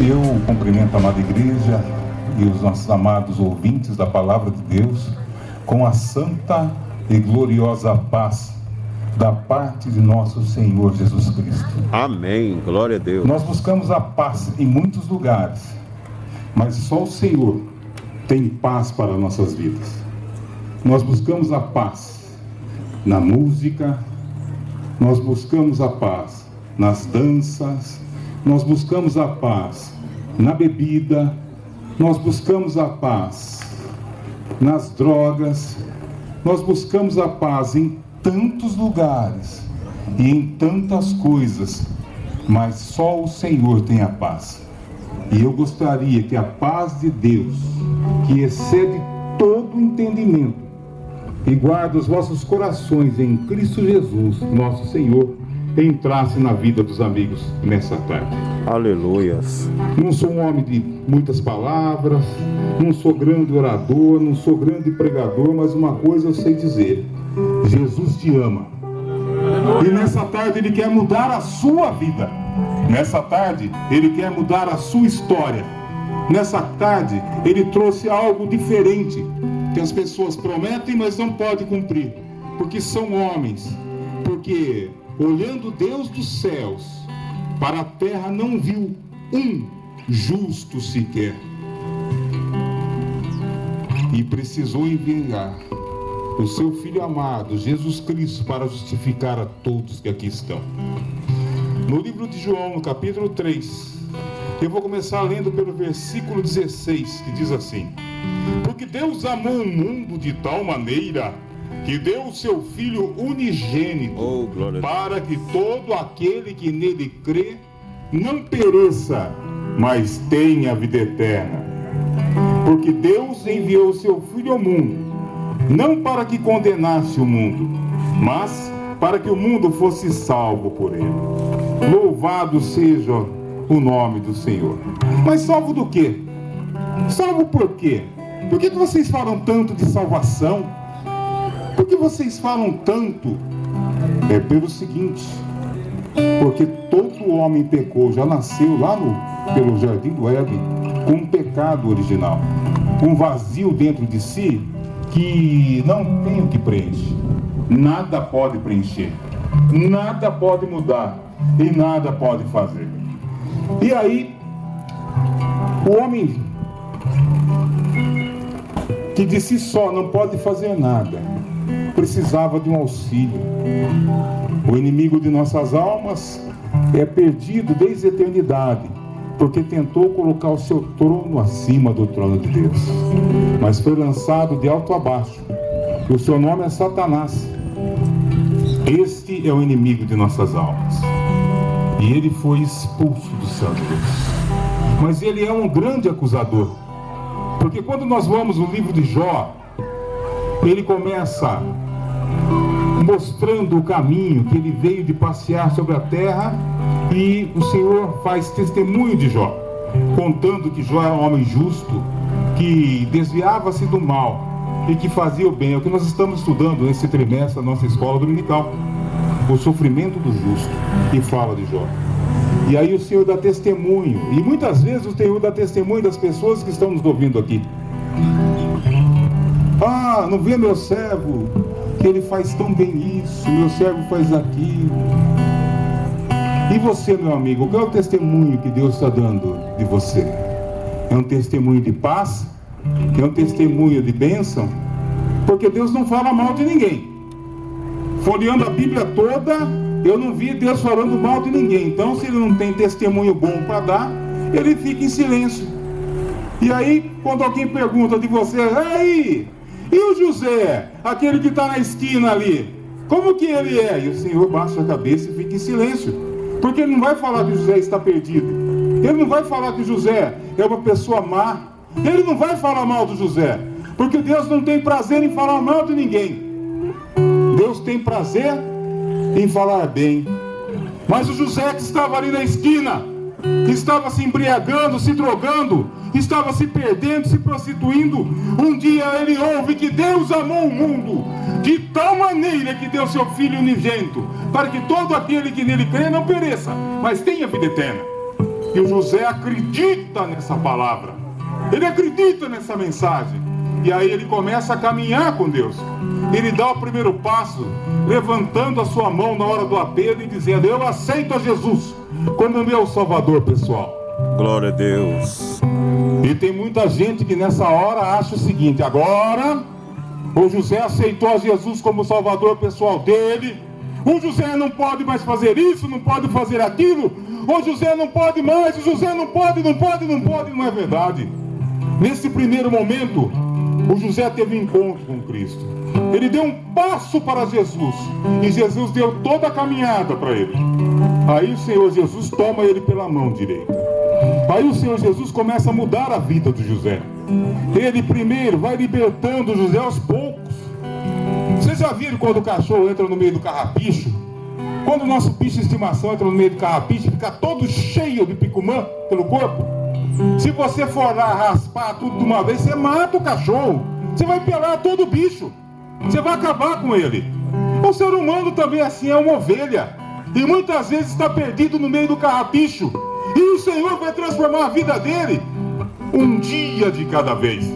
Eu cumprimento a amada igreja e os nossos amados ouvintes da palavra de Deus com a santa e gloriosa paz da parte de nosso Senhor Jesus Cristo. Amém, glória a Deus. Nós buscamos a paz em muitos lugares, mas só o Senhor tem paz para nossas vidas. Nós buscamos a paz na música, nós buscamos a paz nas danças, nós buscamos a paz na bebida, nós buscamos a paz nas drogas, nós buscamos a paz em tantos lugares e em tantas coisas, mas só o Senhor tem a paz. E eu gostaria que a paz de Deus, que excede todo entendimento e guarda os vossos corações em Cristo Jesus, nosso Senhor, entrasse na vida dos amigos nessa tarde. Aleluias. Não sou um homem de muitas palavras, não sou grande orador, não sou grande pregador, mas uma coisa eu sei dizer: Jesus te ama. E nessa tarde Ele quer mudar a sua vida. Nessa tarde Ele quer mudar a sua história. Nessa tarde Ele trouxe algo diferente, que as pessoas prometem, mas não podem cumprir, porque são homens, porque olhando Deus dos céus para a terra não viu um justo sequer, e precisou enviar o seu Filho amado, Jesus Cristo, para justificar a todos que aqui estão. No livro de João, no capítulo 3, eu vou começar lendo pelo versículo 16, que diz assim: porque Deus amou o mundo de tal maneira que deu o seu Filho unigênito, para que todo aquele que nele crê não pereça, mas tenha a vida eterna. Porque Deus enviou o seu Filho ao mundo, não para que condenasse o mundo, mas para que o mundo fosse salvo por ele. Louvado seja o nome do Senhor. Mas salvo do quê? Salvo por quê? Por que vocês falam tanto de salvação? Por que vocês falam tanto? É pelo seguinte: porque todo homem pecou, já nasceu lá pelo jardim do Éden com um pecado original, um vazio dentro de si que não tem o que preencher. Nada pode preencher, nada pode mudar e nada pode fazer. E aí, o homem que de si só não pode fazer nada, precisava de um auxílio. O inimigo de nossas almas é perdido desde a eternidade, porque tentou colocar o seu trono acima do trono de Deus, mas foi lançado de alto a baixo. O seu nome é Satanás. Este é o inimigo de nossas almas, e ele foi expulso do céu de Deus. Mas ele é um grande acusador, porque quando nós vamos no livro de Jó, ele começa mostrando o caminho que ele veio de passear sobre a terra, e o Senhor faz testemunho de Jó, contando que Jó era um homem justo, que desviava-se do mal e que fazia o bem. É o que nós estamos estudando nesse trimestre da nossa escola dominical, o sofrimento do justo, que fala de Jó. E aí o Senhor dá testemunho, e muitas vezes o Senhor dá testemunho das pessoas que estão nos ouvindo aqui. Ah, não vê meu servo, que ele faz tão bem isso, meu servo faz aquilo. E você, meu amigo, qual é o testemunho que Deus está dando de você? É um testemunho de paz? É um testemunho de bênção? Porque Deus não fala mal de ninguém. Folheando a Bíblia toda, eu não vi Deus falando mal de ninguém. Então, se ele não tem testemunho bom para dar, ele fica em silêncio. E aí, quando alguém pergunta de você: aí, e o José, aquele que está na esquina ali, como que ele é? E o Senhor baixa a cabeça e fica em silêncio, porque ele não vai falar que José está perdido, ele não vai falar que José é uma pessoa má, ele não vai falar mal do José, porque Deus não tem prazer em falar mal de ninguém. Deus tem prazer em falar bem. Mas o José, que estava ali na esquina, estava se embriagando, se drogando, estava se perdendo, se prostituindo, um dia ele ouve que Deus amou o mundo de tal maneira que deu seu Filho unigênito, para que todo aquele que nele crê não pereça, mas tenha vida eterna. E o José acredita nessa palavra. Ele acredita nessa mensagem. E aí ele começa a caminhar com Deus. Ele dá o primeiro passo, levantando a sua mão na hora do apelo e dizendo: eu aceito a Jesus como meu Salvador pessoal. Glória a Deus. E tem muita gente que nessa hora acha o seguinte: agora o José aceitou a Jesus como Salvador pessoal dele. O José não pode mais fazer isso, não pode fazer aquilo. O José não pode mais, o José não pode. Não é verdade. Nesse primeiro momento, o José teve um encontro com Cristo. Ele deu um passo para Jesus. E Jesus deu toda a caminhada para ele. Aí o Senhor Jesus toma ele pela mão direita. Aí o Senhor Jesus começa a mudar a vida do José. Ele primeiro vai libertando o José aos poucos. Vocês já viram quando o cachorro entra no meio do carrapicho? Quando o nosso bicho de estimação entra no meio do carrapicho, fica todo cheio de picumã pelo corpo. Se você for lá raspar tudo de uma vez, você mata o cachorro. Você vai pelar todo o bicho. Você vai acabar com ele. O ser humano também assim é uma ovelha. E muitas vezes está perdido no meio do carrapicho. E o Senhor vai transformar a vida dele um dia de cada vez.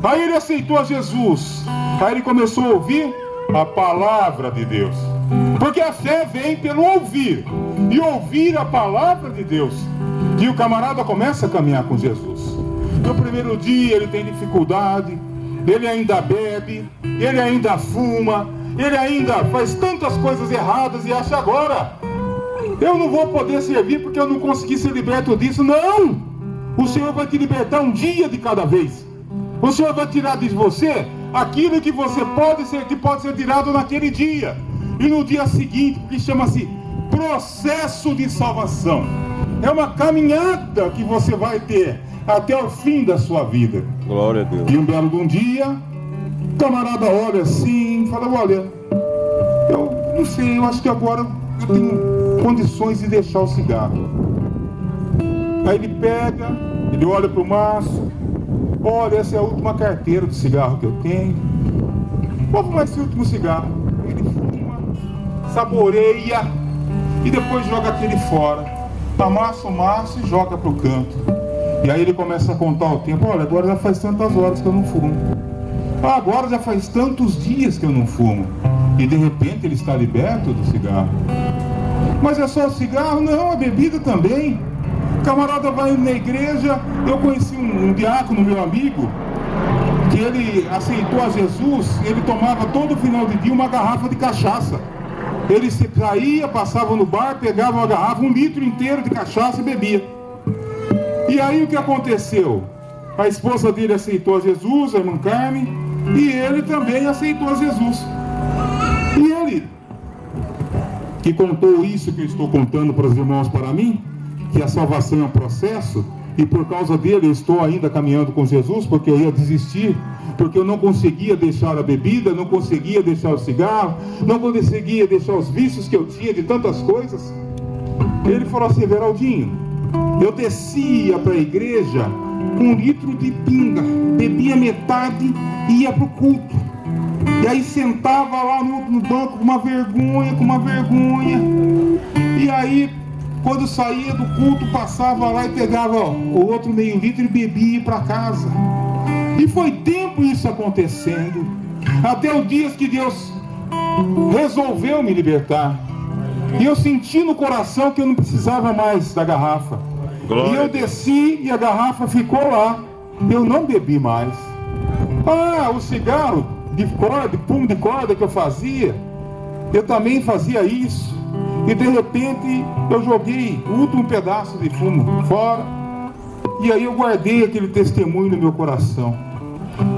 Aí ele aceitou a Jesus. Aí ele começou a ouvir a palavra de Deus. Porque a fé vem pelo ouvir. E ouvir a palavra de Deus. E o camarada começa a caminhar com Jesus. No primeiro dia ele tem dificuldade. Ele ainda bebe. Ele ainda fuma. Ele ainda faz tantas coisas erradas e acha agora: eu não vou poder servir porque eu não consegui ser liberto disso. Não! O Senhor vai te libertar um dia de cada vez. O Senhor vai tirar de você aquilo que você pode ser tirado naquele dia. E no dia seguinte, que chama-se processo de salvação. É uma caminhada que você vai ter até o fim da sua vida. Glória a Deus. E um belo de um dia, o camarada olha assim e fala: olha, eu não sei, eu acho que agora eu tenho condições de deixar o cigarro. Aí ele pega, ele olha para o maço: olha, essa é a última carteira de cigarro que eu tenho. Vou fumar esse último cigarro. Ele fuma, saboreia e depois joga aquele fora. Amassa o maço e joga para o canto. E aí ele começa a contar o tempo: olha, agora já faz tantas horas que eu não fumo. Agora já faz tantos dias que eu não fumo. E de repente ele está liberto do cigarro. Mas é só o cigarro? Não, a bebida também. O camarada vai na igreja. Eu conheci um diácono, meu amigo, que ele aceitou a Jesus. Ele tomava todo final de dia uma garrafa de cachaça. Ele se saía, passava no bar, pegava uma garrafa, 1 litro inteiro de cachaça e bebia. E aí o que aconteceu? A esposa dele aceitou a Jesus, a irmã Carmen, e ele também aceitou a Jesus. E ele, que contou isso que eu estou contando para os irmãos, para mim, que a salvação é um processo, e por causa dele eu estou ainda caminhando com Jesus, porque eu ia desistir, porque eu não conseguia deixar a bebida, não conseguia deixar o cigarro, não conseguia deixar os vícios que eu tinha de tantas coisas. Ele falou assim: Everaldinho, eu descia para a igreja com 1 litro de pinga, bebia metade e ia para o culto. E aí sentava lá no banco com uma vergonha. E aí, quando saía do culto, passava lá e pegava o outro meio litro e bebia e ia para casa. E foi tempo isso acontecendo, até o dia que Deus resolveu me libertar. E eu senti no coração que eu não precisava mais da garrafa. Glória. E eu desci e a garrafa ficou lá. Eu não bebi mais. O cigarro de corda, fumo de corda que eu fazia, eu também fazia isso. E de repente eu joguei o último pedaço de fumo fora. E aí eu guardei aquele testemunho no meu coração.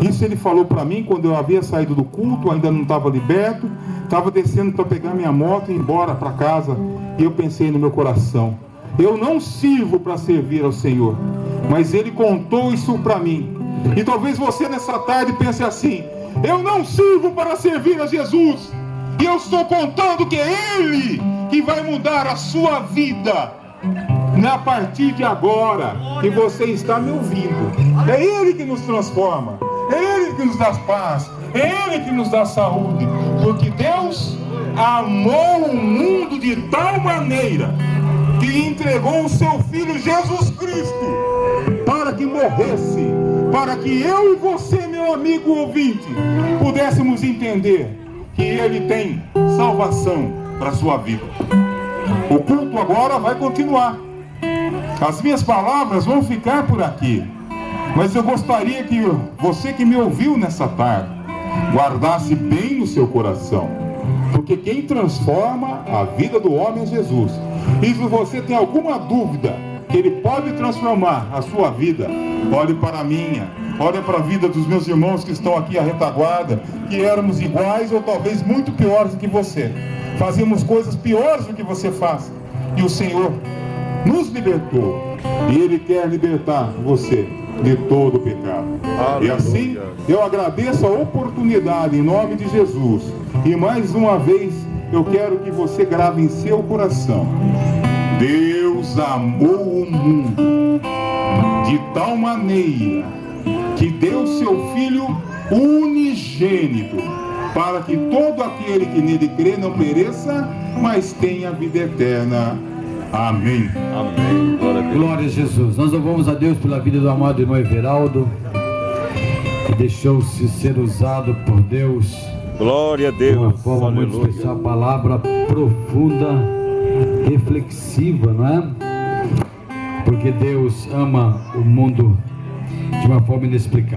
Isso ele falou para mim quando eu havia saído do culto, ainda não estava liberto, estava descendo para pegar minha moto e ir embora para casa. E eu pensei no meu coração: eu não sirvo para servir ao Senhor, mas ele contou isso para mim. E talvez você nessa tarde pense assim: eu não sirvo para servir a Jesus, e eu estou contando que é Ele que vai mudar a sua vida a partir de agora que você está me ouvindo. É Ele que nos transforma, é Ele que nos dá paz, é Ele que nos dá saúde, porque Deus amou o mundo de tal maneira que entregou o seu Filho Jesus Cristo para que morresse, para que eu e você, meu amigo ouvinte, pudéssemos entender que Ele tem salvação para a sua vida. O culto agora vai continuar. As minhas palavras vão ficar por aqui, mas eu gostaria que você que me ouviu nessa tarde guardasse bem no seu coração, porque quem transforma a vida do homem é Jesus. E se você tem alguma dúvida que Ele pode transformar a sua vida, olhe para a minha, olhe para a vida dos meus irmãos que estão aqui à retaguarda, que éramos iguais ou talvez muito piores do que você. Fazíamos coisas piores do que você faz. E o Senhor nos libertou. E Ele quer libertar você de todo o pecado. Aleluia. E assim, eu agradeço a oportunidade em nome de Jesus. E mais uma vez, eu quero que você grave em seu coração: Deus amou o mundo de tal maneira que deu seu Filho unigênito, para que todo aquele que nele crê não pereça, mas tenha vida eterna. Amém. Amém. Glória a Deus. Glória a Jesus. Nós louvamos a Deus pela vida do amado irmão Everaldo, que deixou-se ser usado por Deus. Glória a De Deus. uma forma muito Aleluia. especial, palavra profunda, reflexiva, não é? Porque Deus ama o mundo de uma forma inexplicável.